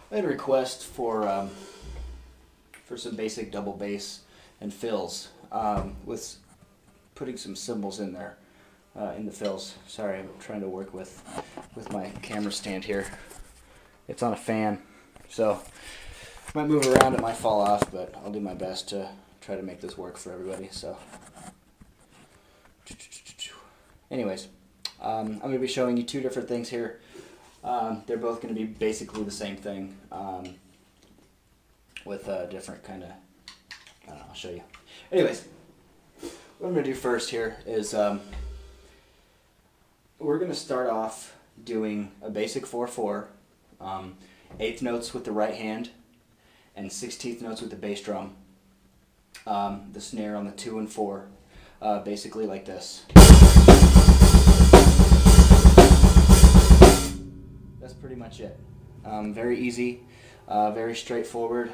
I had a request for some basic double bass and fills with putting some cymbals in there in the fills. Sorry, I'm trying to work with my camera stand here. It's on a fan, so it might move around. It might fall off, but I'll do my best to try to make this work for everybody. So, anyways, I'm going to be showing you two different things here. They're both going to be basically the same thing with a different kind of, I don't know, I'll show you. Anyways, what I'm going to do first here is we're going to start off doing a basic 4/4, eighth notes with the right hand and 16th notes with the bass drum. The snare on the 2 and 4, basically like this. That's pretty much it. Very easy, very straightforward.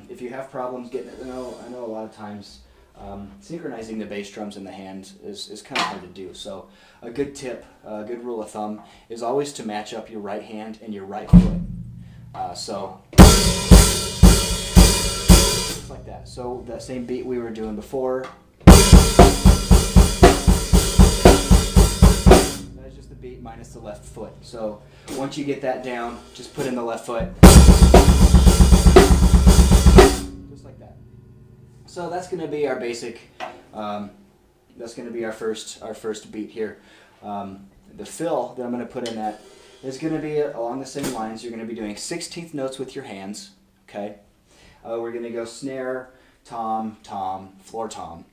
If you have problems getting it, I know a lot of times synchronizing the bass drums in the hands is kind of hard to do. So a good tip, a good rule of thumb is always to match up your right hand and your right foot. So just like that. So that same beat we were doing before. That's just the beat minus the left foot. So once you get that down, just put in the left foot. Just like that. So that's going to be our basic, that's going to be our first beat here. The fill that I'm going to put in that is going to be along the same lines. You're going to be doing 16th notes with your hands, okay? We're going to go snare, tom, tom, floor tom.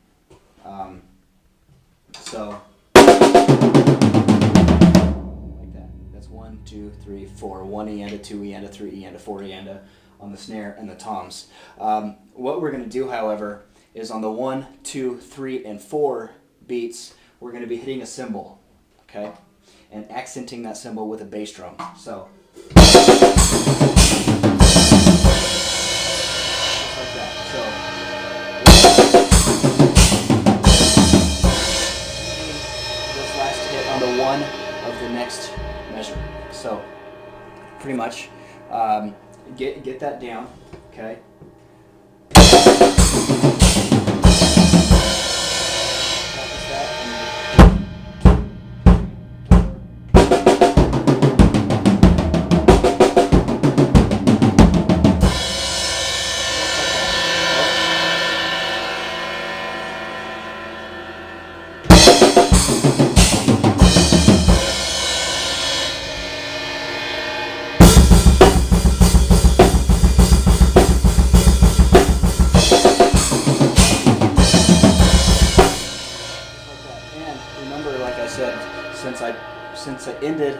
So like that. That's 1, 2, 3, 4. 1 E and a 2 E and a 3 E and a 4 E and a on the snare and the toms. What we're going to do, however, is on the 1, 2, 3, and 4 beats, we're going to be hitting a cymbal, okay, and accenting that cymbal with a bass drum. So just like that. So this last hit on the 1 of the next measure. So pretty much. Get that down, okay? Practice that. Remember, like I said, since I ended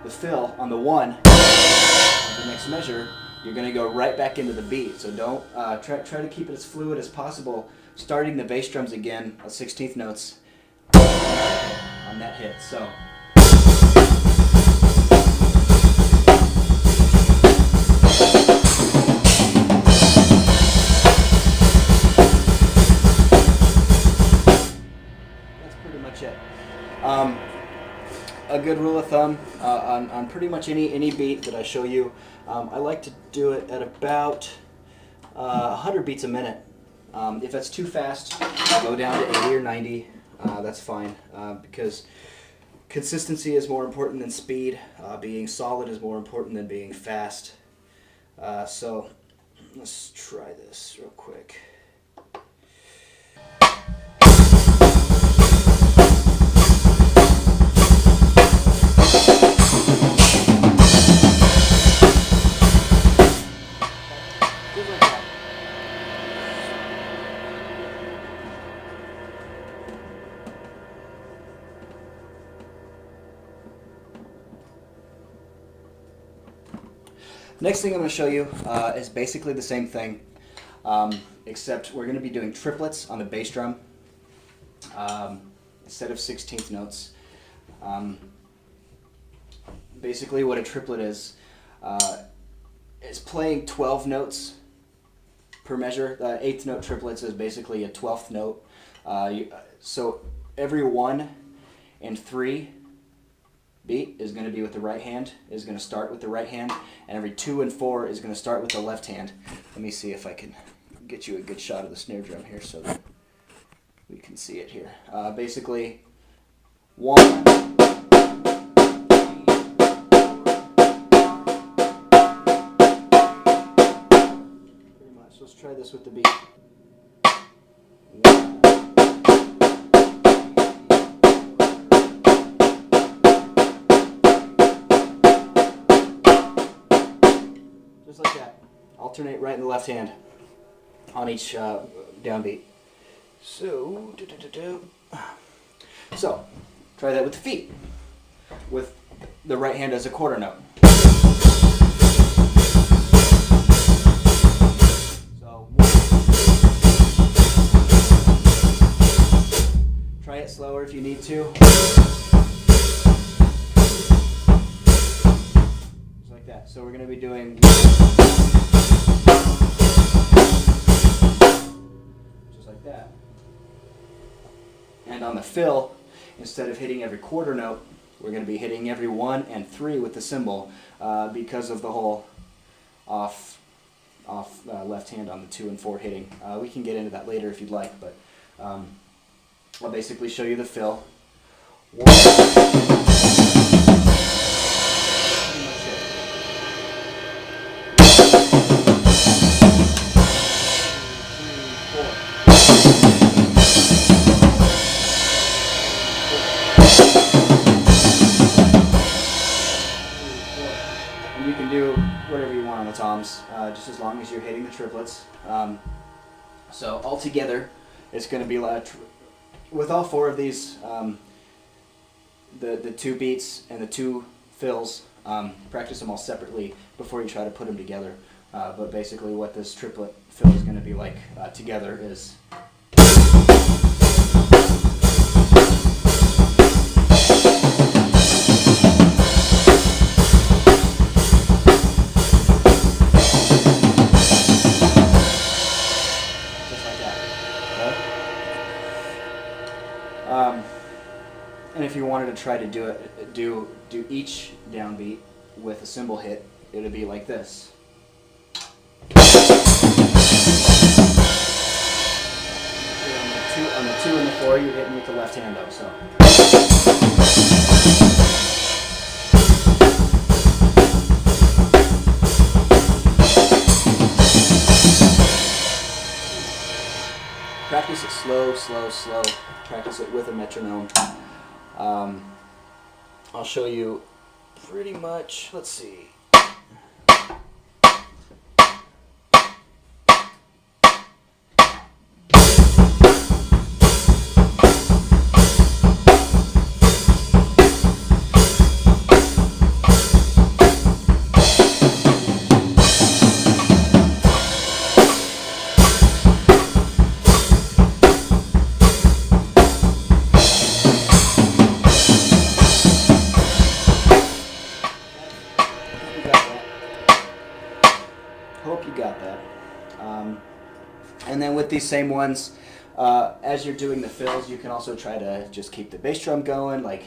the fill on the 1 of the next measure, you're going to go right back into the beat. So don't try to keep it as fluid as possible. Starting the bass drums again, 16th notes on that hit. So. It. A good rule of thumb on pretty much any beat that I show you, I like to do it at about 100 beats a minute. If that's too fast, go down to 80 or 90. That's fine because consistency is more important than speed. Being solid is more important than being fast. So let's try this real quick. Next thing I'm going to show you is basically the same thing, except we're going to be doing triplets on the bass drum instead of 16th notes. Basically what a triplet is playing 12 notes per measure. The eighth note triplets is basically a 12th note. So every 1 and 3 beat is going to be with the right hand, is going to start with the right hand, and every 2 and 4 is going to start with the left hand. Let me see if I can get you a good shot of the snare drum here so that we can see it here. Basically, 1, 3, 4. Pretty much. Let's try this with the beat. Just like that. Alternate right and the left hand on each downbeat. So, try that with the feet, with the right hand as a quarter note. So, try it slower if you need to. Like that. So we're going to be doing just like that. And on the fill, instead of hitting every quarter note, we're going to be hitting every 1 and 3 with the cymbal because of the whole off left hand on the 2 and 4 hitting. We can get into that later if you'd like, but I'll basically show you the fill. 1. You can do whatever you want on the toms, just as long as you're hitting the triplets. So altogether, it's going to be like, with all 4 of these, the 2 beats and the 2 fills, practice them all separately before you try to put them together. But basically what this triplet fill is going to be like together is... And if you wanted to try to do each downbeat with a cymbal hit, it would be like this. On the 2 and the 4, you're hitting with the left hand though. So. Practice it slow, slow, slow. Practice it with a metronome. I'll show you pretty much, let's see. Hope you got that. And then with these same ones, as you're doing the fills, you can also try to just keep the bass drum going, like.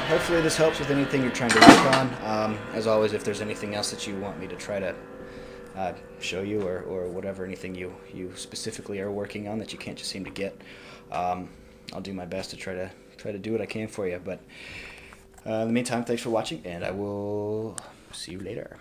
Hopefully this helps with anything you're trying to work on. As always, if there's anything else that you want me to try to show you or whatever, anything you specifically are working on that you can't just seem to get, I'll do my best to try to do what I can for you. But in the meantime, thanks for watching, and I will see you later.